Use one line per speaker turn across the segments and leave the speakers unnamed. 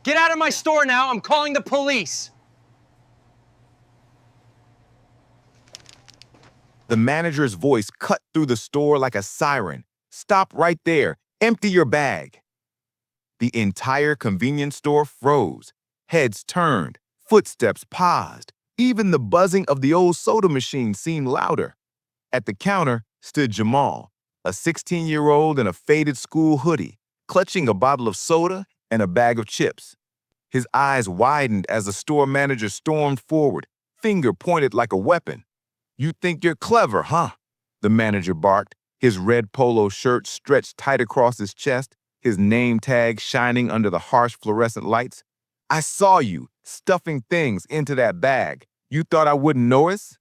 Get out of my store now. I'm calling the police.
The manager's voice cut through the store like a siren. Stop right there. Empty your bag. The entire convenience store froze. Heads turned. Footsteps paused. Even the buzzing of the old soda machine seemed louder. At the counter stood Jamal, a 16-year-old in a faded school hoodie, clutching a bottle of soda and a bag of chips. His eyes widened as the store manager stormed forward, finger pointed like a weapon. "You think you're clever, huh?" the manager barked, his red polo shirt stretched tight across his chest, his name tag shining under the harsh fluorescent lights. "I saw you stuffing things into that bag. You thought I wouldn't notice?"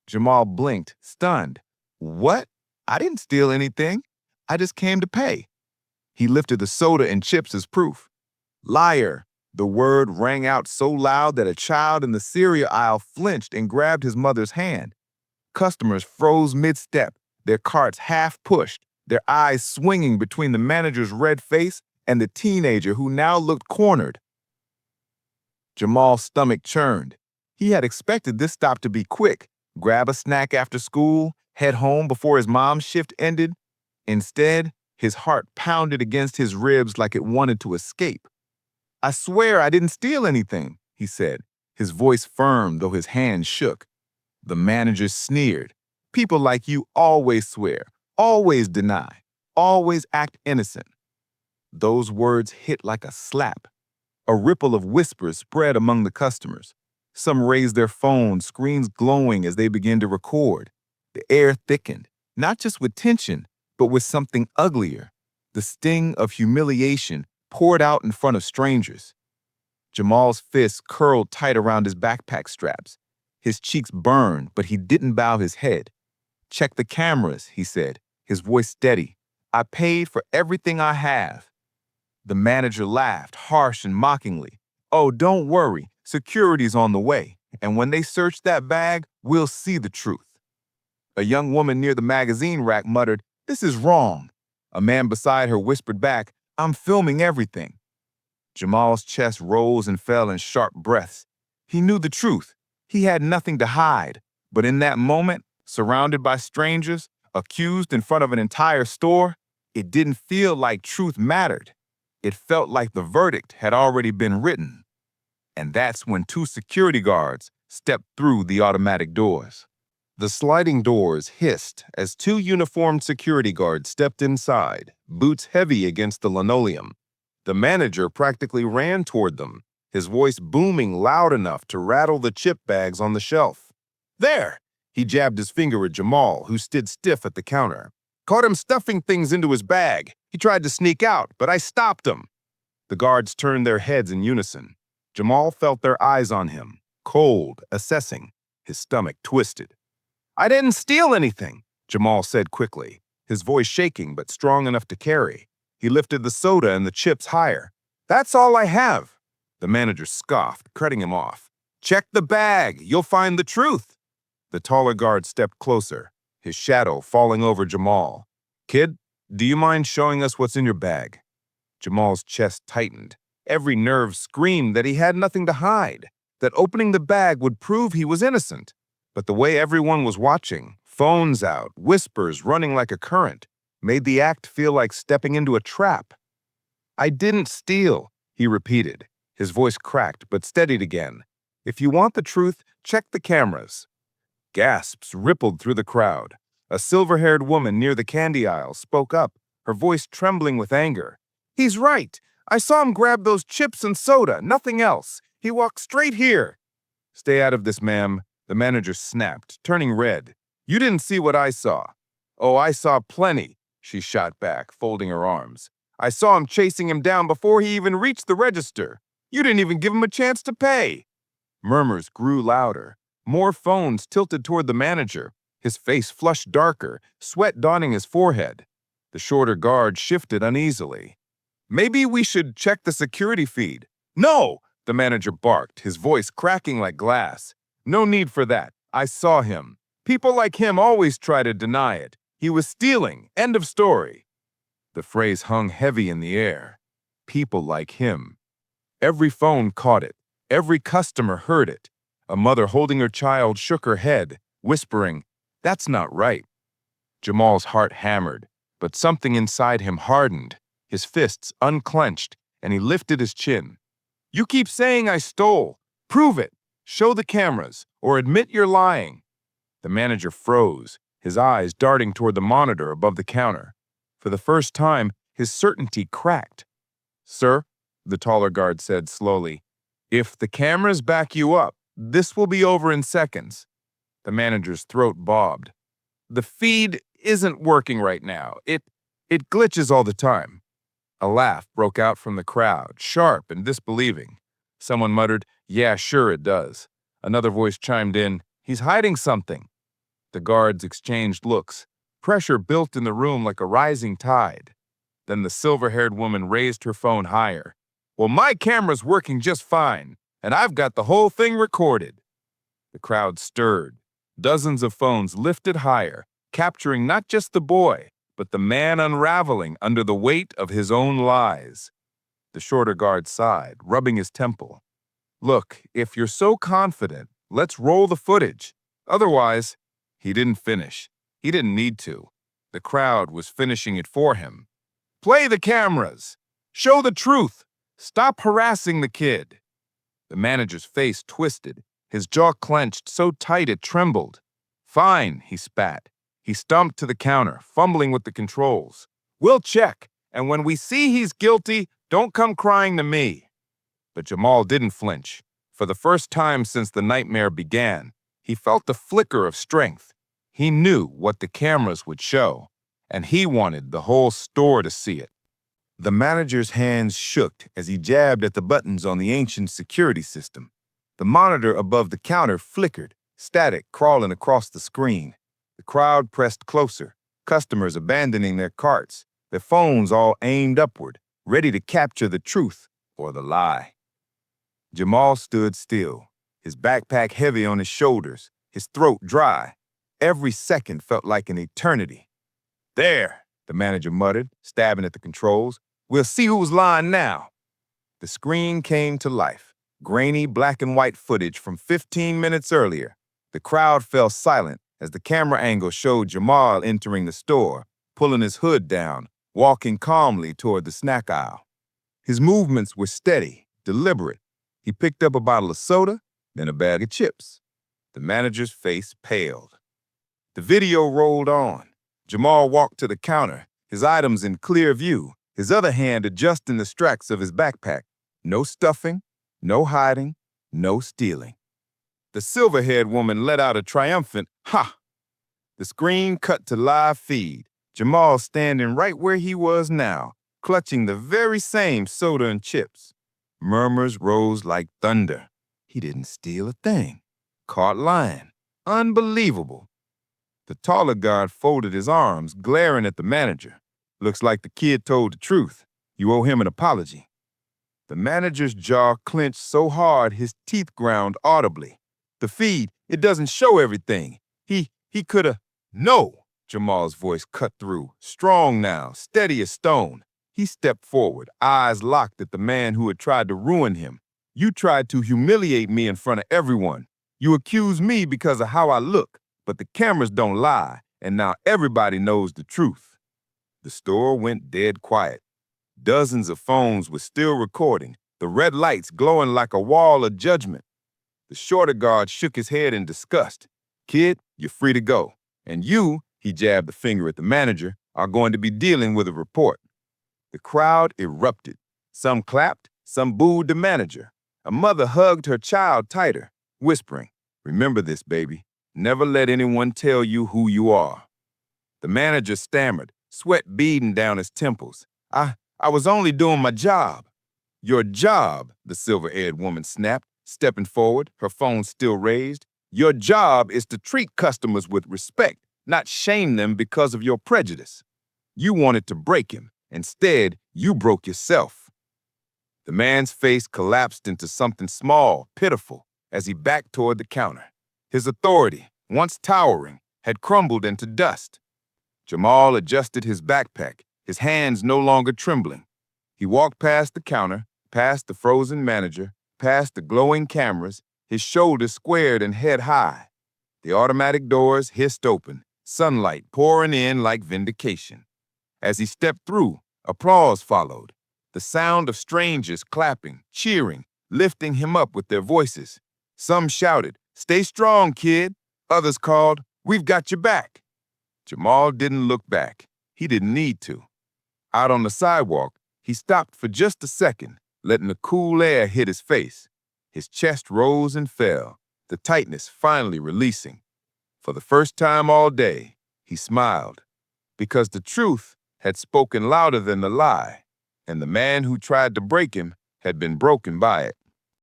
Jamal blinked, stunned. "What? I didn't steal anything. I just came to pay." He lifted the soda and chips as proof. "Liar!" The word rang out so loud that a child in the cereal aisle flinched and grabbed his mother's hand. Customers froze mid-step, their carts half pushed, their eyes swinging between the manager's red face and the teenager who now looked cornered. Jamal's stomach churned. He had expected this stop to be quick, grab a snack after school, head home before his mom's shift ended. Instead, his heart pounded against his ribs like it wanted to escape. "I swear I didn't steal anything," he said, his voice firm though his hands shook. The manager sneered. "People like you always swear, always deny, always act innocent." Those words hit like a slap. A ripple of whispers spread among the customers. Some raised their phones, screens glowing as they began to record. The air thickened, not just with tension, but with something uglier. The sting of humiliation poured out in front of strangers. Jamal's fists curled tight around his backpack straps. His cheeks burned, but he didn't bow his head. "Check the cameras," he said, his voice steady. "I paid for everything I have." The manager laughed, harsh and mockingly. "Oh, don't worry. Security's on the way. And when they search that bag, we'll see the truth." A young woman near the magazine rack muttered, "This is wrong." A man beside her whispered back, "I'm filming everything." Jamal's chest rose and fell in sharp breaths. He knew the truth. He had nothing to hide. But in that moment, surrounded by strangers, accused in front of an entire store, it didn't feel like truth mattered. It felt like the verdict had already been written. And that's when two security guards stepped through the automatic doors. The sliding doors hissed as two uniformed security guards stepped inside, boots heavy against the linoleum. The manager practically ran toward them, his voice booming loud enough to rattle the chip bags on the shelf. "There!" He jabbed his finger at Jamal, who stood stiff at the counter. "Caught him stuffing things into his bag. He tried to sneak out, but I stopped him." The guards turned their heads in unison. Jamal felt their eyes on him, cold, assessing. His stomach twisted. "I didn't steal anything," Jamal said quickly, his voice shaking but strong enough to carry. He lifted the soda and the chips higher. "That's all I have." The manager scoffed, cutting him off. "Check the bag. You'll find the truth." The taller guard stepped closer, his shadow falling over Jamal. "Kid, do you mind showing us what's in your bag?" Jamal's chest tightened. Every nerve screamed that he had nothing to hide, that opening the bag would prove he was innocent. But the way everyone was watching, phones out, whispers running like a current, made the act feel like stepping into a trap. "I didn't steal," he repeated. His voice cracked but steadied again. "If you want the truth, check the cameras." Gasps rippled through the crowd. A silver-haired woman near the candy aisle spoke up, her voice trembling with anger. "He's right. I saw him grab those chips and soda, nothing else. He walked straight here." "Stay out of this, ma'am," the manager snapped, turning red. "You didn't see what I saw." "Oh, I saw plenty," she shot back, folding her arms. "I saw him chasing him down before he even reached the register. You didn't even give him a chance to pay." Murmurs grew louder. More phones tilted toward the manager, his face flushed darker, sweat dawning his forehead. The shorter guard shifted uneasily. "Maybe we should check the security feed." "No!" the manager barked, his voice cracking like glass. "No need for that. I saw him. People like him always try to deny it. He was stealing. End of story." The phrase hung heavy in the air. People like him. Every phone caught it. Every customer heard it. A mother holding her child shook her head, whispering, "That's not right." Jamal's heart hammered, but something inside him hardened. His fists unclenched, and he lifted his chin. "You keep saying I stole. Prove it. Show the cameras, or admit you're lying." The manager froze, his eyes darting toward the monitor above the counter. For the first time, his certainty cracked. "Sir," the taller guard said slowly, "if the cameras back you up, this will be over in seconds." The manager's throat bobbed. "The feed isn't working right now. It glitches all the time." A laugh broke out from the crowd, sharp and disbelieving. Someone muttered, "Yeah, sure it does." Another voice chimed in, "He's hiding something." The guards exchanged looks. Pressure built in the room like a rising tide. Then the silver-haired woman raised her phone higher. "Well, my camera's working just fine, and I've got the whole thing recorded." The crowd stirred. Dozens of phones lifted higher, capturing not just the boy, but the man unraveling under the weight of his own lies. The shorter guard sighed, rubbing his temple. "Look, if you're so confident, let's roll the footage. Otherwise—" He didn't finish. He didn't need to. The crowd was finishing it for him. "Play the cameras. Show the truth. Stop harassing the kid." The manager's face twisted, his jaw clenched so tight it trembled. "Fine," he spat. He stomped to the counter, fumbling with the controls. "We'll check, and when we see he's guilty, don't come crying to me." But Jamal didn't flinch. For the first time since the nightmare began, he felt the flicker of strength. He knew what the cameras would show, and he wanted the whole store to see it. The manager's hands shook as he jabbed at the buttons on the ancient security system. The monitor above the counter flickered, static crawling across the screen. The crowd pressed closer, customers abandoning their carts, their phones all aimed upward, ready to capture the truth or the lie. Jamal stood still, his backpack heavy on his shoulders, his throat dry. Every second felt like an eternity. "There," the manager muttered, stabbing at the controls. "We'll see who's lying now." The screen came to life, grainy black and white footage from 15 minutes earlier. The crowd fell silent as the camera angle showed Jamal entering the store, pulling his hood down, walking calmly toward the snack aisle. His movements were steady, deliberate. He picked up a bottle of soda, then a bag of chips. The manager's face paled. The video rolled on. Jamal walked to the counter, his items in clear view, his other hand adjusting the straps of his backpack. No stuffing, no hiding, no stealing. The silver-haired woman let out a triumphant, "Ha!" The screen cut to live feed. Jamal standing right where he was now, clutching the very same soda and chips. Murmurs rose like thunder. He didn't steal a thing. Caught lying. Unbelievable. The taller guard folded his arms, glaring at the manager. "Looks like the kid told the truth. You owe him an apology." The manager's jaw clenched so hard his teeth ground audibly. "The feed, it doesn't show everything. He coulda—" "No!" Jamal's voice cut through, strong now, steady as stone. He stepped forward, eyes locked at the man who had tried to ruin him. "You tried to humiliate me in front of everyone. You accused me because of how I look, but the cameras don't lie, and now everybody knows the truth." The store went dead quiet. Dozens of phones were still recording, the red lights glowing like a wall of judgment. The shorter guard shook his head in disgust. "Kid, you're free to go. And you," he jabbed a finger at the manager, "are going to be dealing with a report." The crowd erupted. Some clapped, some booed the manager. A mother hugged her child tighter, whispering, "Remember this, baby. Never let anyone tell you who you are." The manager stammered, sweat beading down his temples. I was only doing my job." "Your job," the silver-haired woman snapped, stepping forward, her phone still raised. "Your job is to treat customers with respect, not shame them because of your prejudice. You wanted to break him. Instead, you broke yourself." The man's face collapsed into something small, pitiful, as he backed toward the counter. His authority, once towering, had crumbled into dust. Jamal adjusted his backpack, his hands no longer trembling. He walked past the counter, Past the frozen manager, past the glowing cameras, his shoulders squared and head high. The automatic doors hissed open, sunlight pouring in like vindication. As he stepped through, applause followed. The sound of strangers clapping, cheering, lifting him up with their voices. Some shouted, "Stay strong, kid." Others called, "We've got your back." Jamal didn't look back. He didn't need to. Out on the sidewalk, he stopped for just a second, letting the cool air hit his face. His chest rose and fell, the tightness finally releasing. For the first time all day, he smiled, because the truth had spoken louder than the lie, and the man who tried to break him had been broken by it.